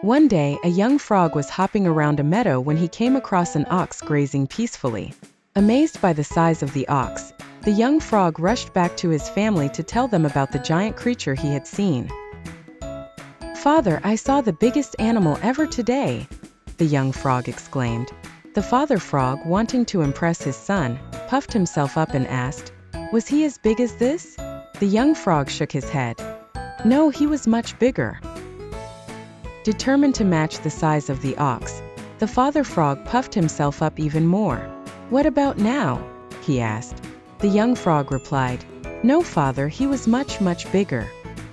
One day, a young frog was hopping around a meadow when he came across an ox grazing peacefully. Amazed by the size of the ox, the young frog rushed back to his family to tell them about the giant creature he had seen. "Father, I saw the biggest animal ever today," the young frog exclaimed. The father frog, wanting to impress his son, puffed himself up and asked, "Was he as big as this?" The young frog shook his head. "No, he was much bigger." Determined to match the size of the ox, the father frog puffed himself up even more. "What about now?" he asked. The young frog replied, "No, father, he was much, much bigger."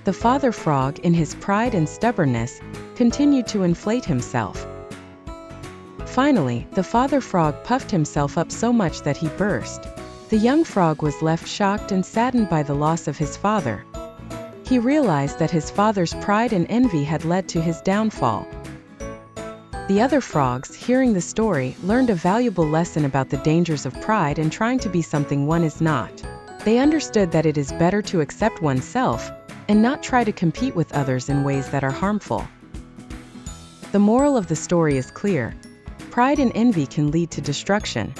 The father frog, in his pride and stubbornness, continued to inflate himself. Finally, the father frog puffed himself up so much that he burst. The young frog was left shocked and saddened by the loss of his father. He realized that his father's pride and envy had led to his downfall. The other frogs, hearing the story, learned a valuable lesson about the dangers of pride and trying to be something one is not. They understood that it is better to accept oneself and not try to compete with others in ways that are harmful. The moral of the story is clear. Pride and envy can lead to destruction.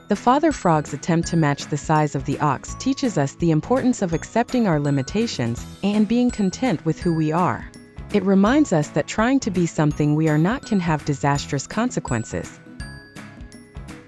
The father frog's attempt to match the size of the ox teaches us the importance of accepting our limitations and being content with who we are. It reminds us that trying to be something we are not can have disastrous consequences.